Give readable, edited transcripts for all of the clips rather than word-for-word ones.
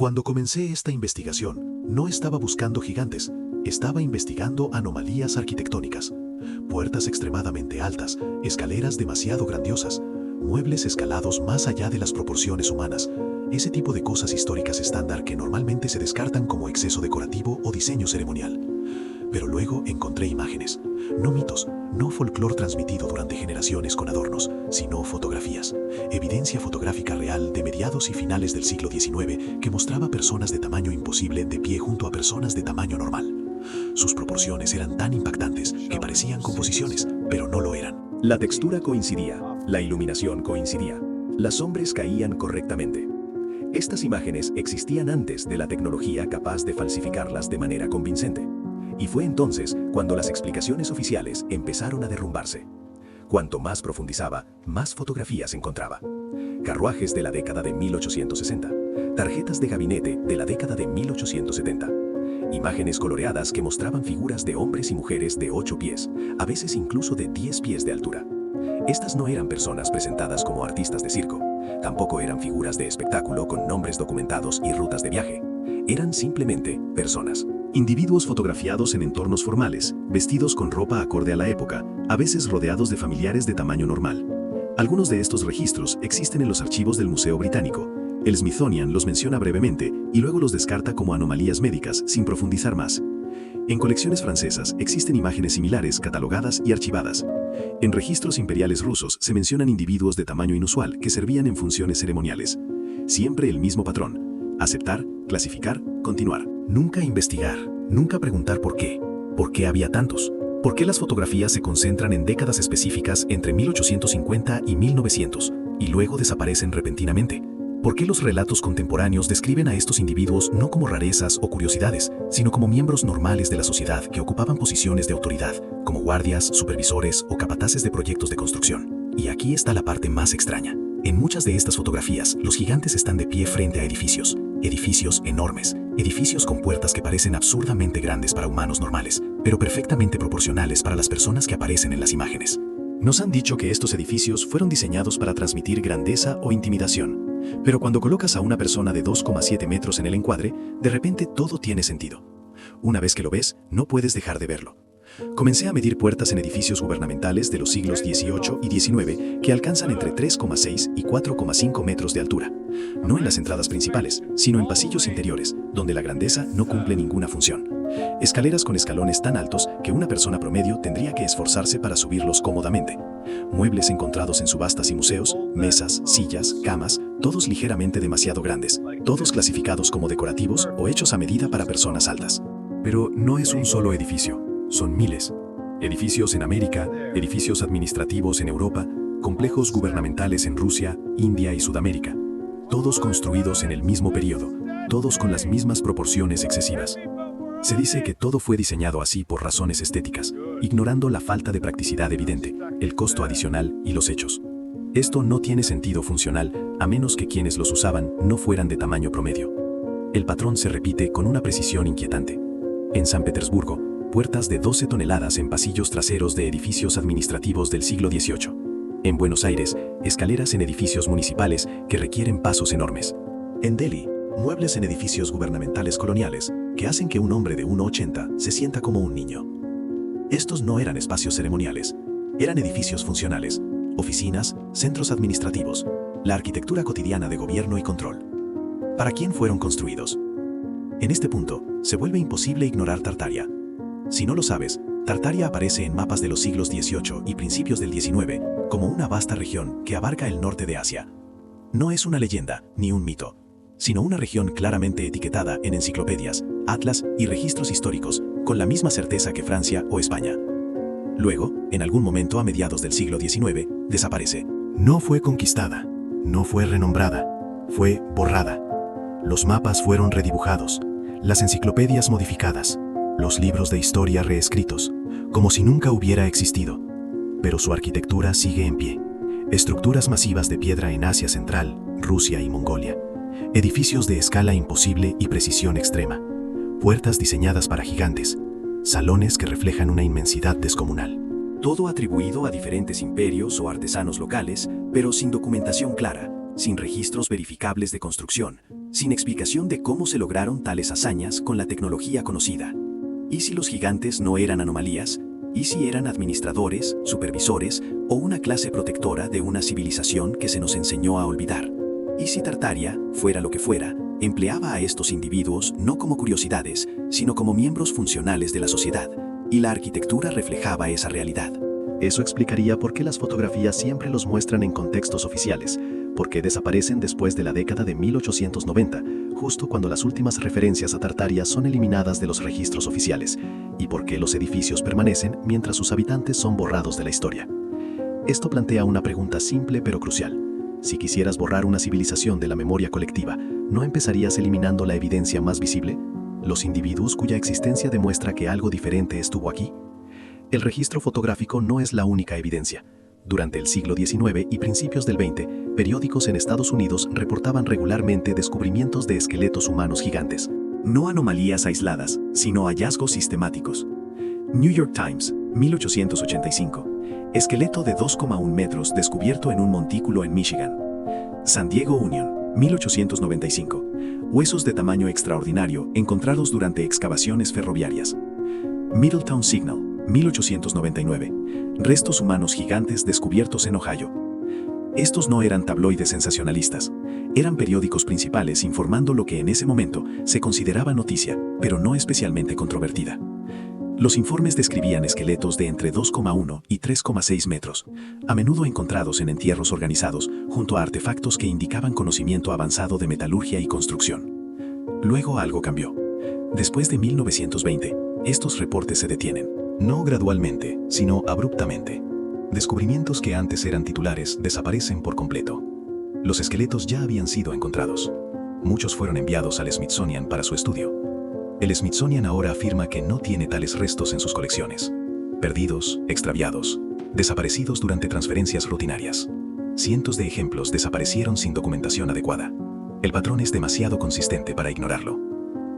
Cuando comencé esta investigación, no estaba buscando gigantes, estaba investigando anomalías arquitectónicas. Puertas extremadamente altas, escaleras demasiado grandiosas, muebles escalados más allá de las proporciones humanas, ese tipo de cosas históricas estándar que normalmente se descartan como exceso decorativo o diseño ceremonial. Pero luego encontré imágenes, no mitos, no folclore transmitido durante generaciones con adornos, sino fotografías. Evidencia fotográfica real de mediados y finales del siglo XIX que mostraba personas de tamaño imposible de pie junto a personas de tamaño normal. Sus proporciones eran tan impactantes que parecían composiciones, pero no lo eran. La textura coincidía, la iluminación coincidía, las sombras caían correctamente. Estas imágenes existían antes de la tecnología capaz de falsificarlas de manera convincente. Y fue entonces cuando las explicaciones oficiales empezaron a derrumbarse. Cuanto más profundizaba, más fotografías encontraba. Carruajes de la década de 1860, tarjetas de gabinete de la década de 1870, imágenes coloreadas que mostraban figuras de hombres y mujeres de 8 pies, a veces incluso de 10 pies de altura. Estas no eran personas presentadas como artistas de circo, tampoco eran figuras de espectáculo con nombres documentados y rutas de viaje. Eran simplemente personas. Individuos fotografiados en entornos formales, vestidos con ropa acorde a la época, a veces rodeados de familiares de tamaño normal. Algunos de estos registros existen en los archivos del Museo Británico. El Smithsonian los menciona brevemente y luego los descarta como anomalías médicas sin profundizar más. En colecciones francesas existen imágenes similares catalogadas y archivadas. En registros imperiales rusos se mencionan individuos de tamaño inusual que servían en funciones ceremoniales. Siempre el mismo patrón: aceptar, clasificar, continuar. Nunca investigar, nunca preguntar por qué. ¿Por qué había tantos? ¿Por qué las fotografías se concentran en décadas específicas entre 1850 y 1900 y luego desaparecen repentinamente? ¿Por qué los relatos contemporáneos describen a estos individuos no como rarezas o curiosidades, sino como miembros normales de la sociedad que ocupaban posiciones de autoridad, como guardias, supervisores o capataces de proyectos de construcción? Y aquí está la parte más extraña. En muchas de estas fotografías, los gigantes están de pie frente a edificios enormes, edificios con puertas que parecen absurdamente grandes para humanos normales, pero perfectamente proporcionales para las personas que aparecen en las imágenes. Nos han dicho que estos edificios fueron diseñados para transmitir grandeza o intimidación. Pero cuando colocas a una persona de 2,7 metros en el encuadre, de repente todo tiene sentido. Una vez que lo ves, no puedes dejar de verlo. Comencé a medir puertas en edificios gubernamentales de los siglos XVIII y XIX que alcanzan entre 3,6 y 4,5 metros de altura. No en las entradas principales, sino en pasillos interiores, donde la grandeza no cumple ninguna función. Escaleras con escalones tan altos que una persona promedio tendría que esforzarse para subirlos cómodamente. Muebles encontrados en subastas y museos, mesas, sillas, camas, todos ligeramente demasiado grandes, todos clasificados como decorativos o hechos a medida para personas altas. Pero no es un solo edificio, son miles. Edificios en América, edificios administrativos en Europa, complejos gubernamentales en Rusia, India y Sudamérica. Todos construidos en el mismo periodo, todos con las mismas proporciones excesivas. Se dice que todo fue diseñado así por razones estéticas, ignorando la falta de practicidad evidente, el costo adicional y los hechos. Esto no tiene sentido funcional a menos que quienes los usaban no fueran de tamaño promedio. El patrón se repite con una precisión inquietante. En San Petersburgo, puertas de 12 toneladas en pasillos traseros de edificios administrativos del siglo XVIII. En Buenos Aires, escaleras en edificios municipales que requieren pasos enormes. En Delhi, muebles en edificios gubernamentales coloniales que hacen que un hombre de 1,80 se sienta como un niño. Estos no eran espacios ceremoniales, eran edificios funcionales, oficinas, centros administrativos, la arquitectura cotidiana de gobierno y control. ¿Para quién fueron construidos? En este punto, se vuelve imposible ignorar Tartaria. Si no lo sabes, Tartaria aparece en mapas de los siglos XVIII y principios del XIX como una vasta región que abarca el norte de Asia. No es una leyenda ni un mito, sino una región claramente etiquetada en enciclopedias, atlas y registros históricos, con la misma certeza que Francia o España. Luego, en algún momento a mediados del siglo XIX, desaparece. No fue conquistada, no fue renombrada, fue borrada. Los mapas fueron redibujados, las enciclopedias modificadas, los libros de historia reescritos, como si nunca hubiera existido. Pero su arquitectura sigue en pie. Estructuras masivas de piedra en Asia Central, Rusia y Mongolia. Edificios de escala imposible y precisión extrema. Puertas diseñadas para gigantes. Salones que reflejan una inmensidad descomunal. Todo atribuido a diferentes imperios o artesanos locales, pero sin documentación clara, sin registros verificables de construcción, sin explicación de cómo se lograron tales hazañas con la tecnología conocida. ¿Y si los gigantes no eran anomalías? ¿Y si eran administradores, supervisores o una clase protectora de una civilización que se nos enseñó a olvidar? ¿Y si Tartaria, fuera lo que fuera, empleaba a estos individuos no como curiosidades, sino como miembros funcionales de la sociedad, y la arquitectura reflejaba esa realidad? Eso explicaría por qué las fotografías siempre los muestran en contextos oficiales, por qué desaparecen después de la década de 1890, justo cuando las últimas referencias a Tartaria son eliminadas de los registros oficiales, y por qué los edificios permanecen mientras sus habitantes son borrados de la historia. Esto plantea una pregunta simple pero crucial. Si quisieras borrar una civilización de la memoria colectiva, ¿no empezarías eliminando la evidencia más visible? ¿Los individuos cuya existencia demuestra que algo diferente estuvo aquí? El registro fotográfico no es la única evidencia. Durante el siglo XIX y principios del XX, periódicos en Estados Unidos reportaban regularmente descubrimientos de esqueletos humanos gigantes. No anomalías aisladas, sino hallazgos sistemáticos. New York Times, 1885. Esqueleto de 2,1 metros descubierto en un montículo en Michigan. San Diego Union, 1895. Huesos de tamaño extraordinario encontrados durante excavaciones ferroviarias. Middletown Signal, 1899. Restos humanos gigantes descubiertos en Ohio. Estos no eran tabloides sensacionalistas. Eran periódicos principales informando lo que en ese momento se consideraba noticia, pero no especialmente controvertida. Los informes describían esqueletos de entre 2,1 y 3,6 metros, a menudo encontrados en entierros organizados, junto a artefactos que indicaban conocimiento avanzado de metalurgia y construcción. Luego algo cambió. Después de 1920, estos reportes se detienen. No gradualmente, sino abruptamente. Descubrimientos que antes eran titulares desaparecen por completo. Los esqueletos ya habían sido encontrados. Muchos fueron enviados al Smithsonian para su estudio. El Smithsonian ahora afirma que no tiene tales restos en sus colecciones. Perdidos, extraviados, desaparecidos durante transferencias rutinarias. Cientos de ejemplos desaparecieron sin documentación adecuada. El patrón es demasiado consistente para ignorarlo.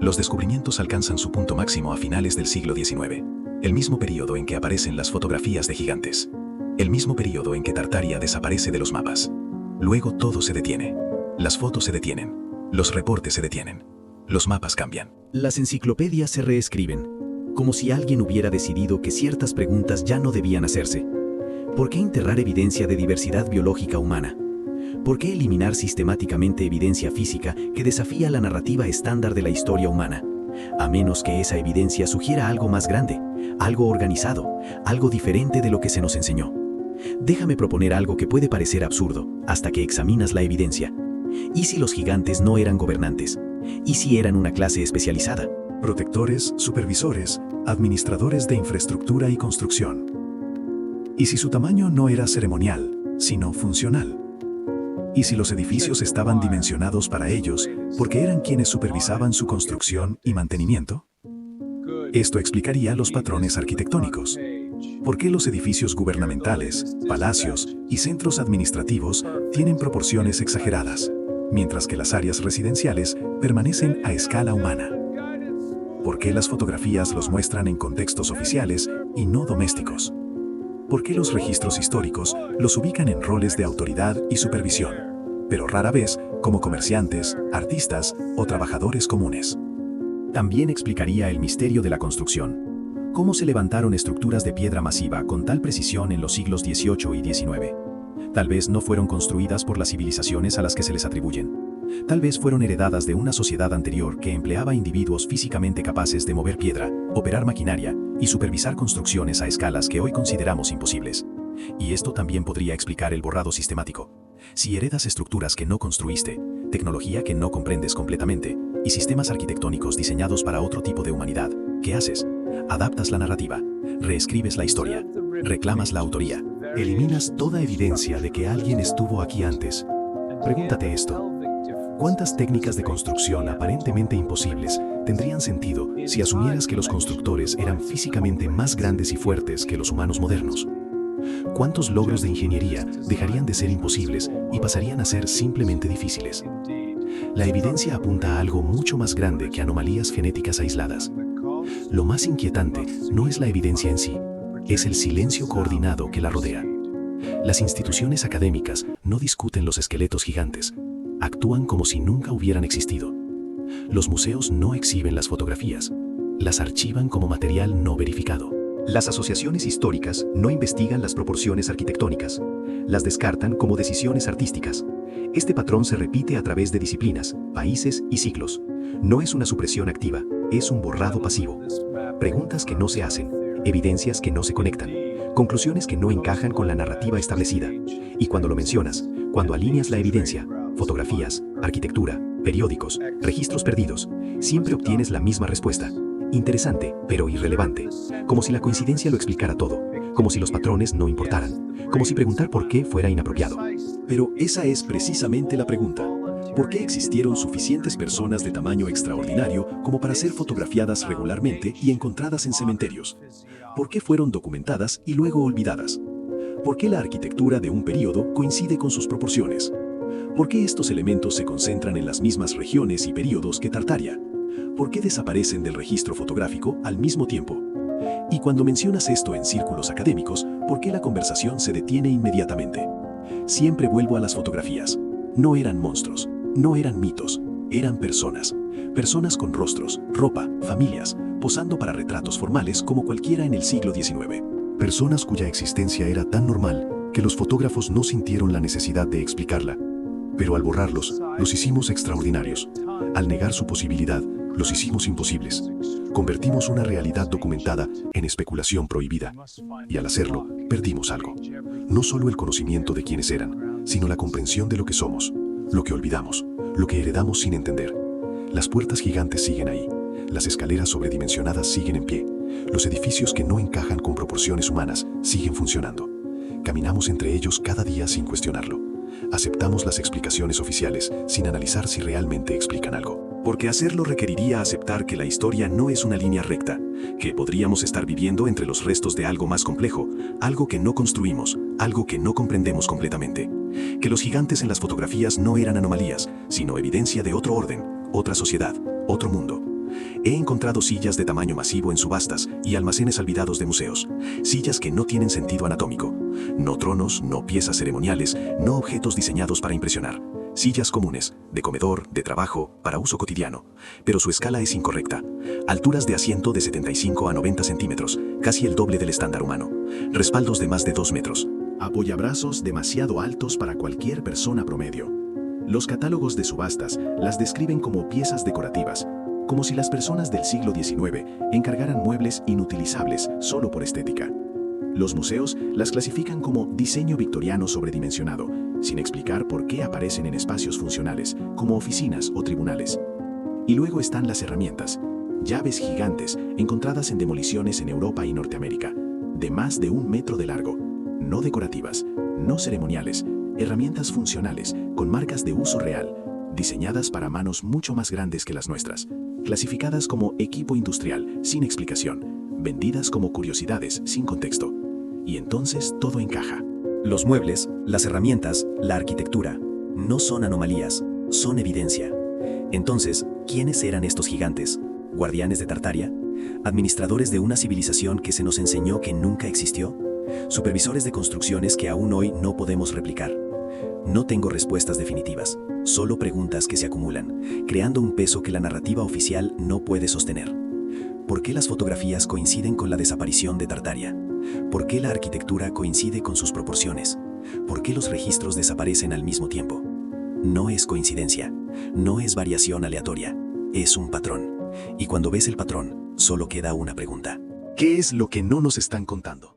Los descubrimientos alcanzan su punto máximo a finales del siglo XIX, el mismo periodo en que aparecen las fotografías de gigantes, el mismo periodo en que Tartaria desaparece de los mapas. Luego todo se detiene. Las fotos se detienen. Los reportes se detienen. Los mapas cambian. Las enciclopedias se reescriben, como si alguien hubiera decidido que ciertas preguntas ya no debían hacerse. ¿Por qué enterrar evidencia de diversidad biológica humana? ¿Por qué eliminar sistemáticamente evidencia física que desafía la narrativa estándar de la historia humana? A menos que esa evidencia sugiera algo más grande, algo organizado, algo diferente de lo que se nos enseñó. Déjame proponer algo que puede parecer absurdo hasta que examinas la evidencia. ¿Y si los gigantes no eran gobernantes? ¿Y si eran una clase especializada? Protectores, supervisores, administradores de infraestructura y construcción. ¿Y si su tamaño no era ceremonial, sino funcional? ¿Y si los edificios estaban dimensionados para ellos porque eran quienes supervisaban su construcción y mantenimiento? Esto explicaría los patrones arquitectónicos. ¿Por qué los edificios gubernamentales, palacios y centros administrativos tienen proporciones exageradas, mientras que las áreas residenciales permanecen a escala humana? ¿Por qué las fotografías los muestran en contextos oficiales y no domésticos? ¿Por qué los registros históricos los ubican en roles de autoridad y supervisión, pero rara vez como comerciantes, artistas o trabajadores comunes? También explicaría el misterio de la construcción. ¿Cómo se levantaron estructuras de piedra masiva con tal precisión en los siglos XVIII y XIX? Tal vez no fueron construidas por las civilizaciones a las que se les atribuyen. Tal vez fueron heredadas de una sociedad anterior que empleaba individuos físicamente capaces de mover piedra, operar maquinaria y supervisar construcciones a escalas que hoy consideramos imposibles. Y esto también podría explicar el borrado sistemático. Si heredas estructuras que no construiste, tecnología que no comprendes completamente y sistemas arquitectónicos diseñados para otro tipo de humanidad, ¿qué haces? Adaptas la narrativa, reescribes la historia, reclamas la autoría. Eliminas toda evidencia de que alguien estuvo aquí antes. Pregúntate esto. ¿Cuántas técnicas de construcción aparentemente imposibles tendrían sentido si asumieras que los constructores eran físicamente más grandes y fuertes que los humanos modernos? ¿Cuántos logros de ingeniería dejarían de ser imposibles y pasarían a ser simplemente difíciles? La evidencia apunta a algo mucho más grande que anomalías genéticas aisladas. Lo más inquietante no es la evidencia en sí, es el silencio coordinado que la rodea. Las instituciones académicas no discuten los esqueletos gigantes, actúan como si nunca hubieran existido. Los museos no exhiben las fotografías, las archivan como material no verificado. Las asociaciones históricas no investigan las proporciones arquitectónicas, las descartan como decisiones artísticas. Este patrón se repite a través de disciplinas, países y siglos. No es una supresión activa, es un borrado pasivo. Preguntas que no se hacen, evidencias que no se conectan, conclusiones que no encajan con la narrativa establecida. Y cuando lo mencionas, cuando alineas la evidencia, fotografías, arquitectura, periódicos, registros perdidos, siempre obtienes la misma respuesta. Interesante, pero irrelevante. Como si la coincidencia lo explicara todo, como si los patrones no importaran, como si preguntar por qué fuera inapropiado. Pero esa es precisamente la pregunta. ¿Por qué existieron suficientes personas de tamaño extraordinario como para ser fotografiadas regularmente y encontradas en cementerios? ¿Por qué fueron documentadas y luego olvidadas? ¿Por qué la arquitectura de un período coincide con sus proporciones? ¿Por qué estos elementos se concentran en las mismas regiones y períodos que Tartaria? ¿Por qué desaparecen del registro fotográfico al mismo tiempo? Y cuando mencionas esto en círculos académicos, ¿por qué la conversación se detiene inmediatamente? Siempre vuelvo a las fotografías. No eran monstruos, no eran mitos, eran personas. Personas con rostros, ropa, familias, posando para retratos formales como cualquiera en el siglo XIX. Personas cuya existencia era tan normal que los fotógrafos no sintieron la necesidad de explicarla. Pero al borrarlos, los hicimos extraordinarios. Al negar su posibilidad, los hicimos imposibles. Convertimos una realidad documentada en especulación prohibida. Y al hacerlo, perdimos algo. No solo el conocimiento de quiénes eran, sino la comprensión de lo que somos, lo que olvidamos, lo que heredamos sin entender. Las puertas gigantes siguen ahí. Las escaleras sobredimensionadas siguen en pie. Los edificios que no encajan con proporciones humanas siguen funcionando. Caminamos entre ellos cada día sin cuestionarlo. Aceptamos las explicaciones oficiales sin analizar si realmente explican algo. Porque hacerlo requeriría aceptar que la historia no es una línea recta, que podríamos estar viviendo entre los restos de algo más complejo, algo que no construimos, algo que no comprendemos completamente. Que los gigantes en las fotografías no eran anomalías, sino evidencia de otro orden, otra sociedad, otro mundo. He encontrado sillas de tamaño masivo en subastas y almacenes olvidados de museos. Sillas que no tienen sentido anatómico. No tronos, no piezas ceremoniales, no objetos diseñados para impresionar. Sillas comunes, de comedor, de trabajo, para uso cotidiano. Pero su escala es incorrecta. Alturas de asiento de 75 a 90 centímetros, casi el doble del estándar humano. Respaldos de más de 2 metros. Apoyabrazos demasiado altos para cualquier persona promedio. Los catálogos de subastas las describen como piezas decorativas, como si las personas del siglo XIX encargaran muebles inutilizables solo por estética. Los museos las clasifican como diseño victoriano sobredimensionado, sin explicar por qué aparecen en espacios funcionales, como oficinas o tribunales. Y luego están las herramientas, llaves gigantes encontradas en demoliciones en Europa y Norteamérica, de más de 1 metro de largo, no decorativas, no ceremoniales, herramientas funcionales con marcas de uso real, diseñadas para manos mucho más grandes que las nuestras, clasificadas como equipo industrial sin explicación, vendidas como curiosidades sin contexto. Y entonces todo encaja. Los muebles, las herramientas, la arquitectura, no son anomalías, son evidencia. Entonces, ¿quiénes eran estos gigantes? ¿Guardianes de Tartaria? ¿Administradores de una civilización que se nos enseñó que nunca existió? ¿Supervisores de construcciones que aún hoy no podemos replicar? No tengo respuestas definitivas, solo preguntas que se acumulan, creando un peso que la narrativa oficial no puede sostener. ¿Por qué las fotografías coinciden con la desaparición de Tartaria? ¿Por qué la arquitectura coincide con sus proporciones? ¿Por qué los registros desaparecen al mismo tiempo? No es coincidencia, no es variación aleatoria, es un patrón. Y cuando ves el patrón, solo queda una pregunta. ¿Qué es lo que no nos están contando?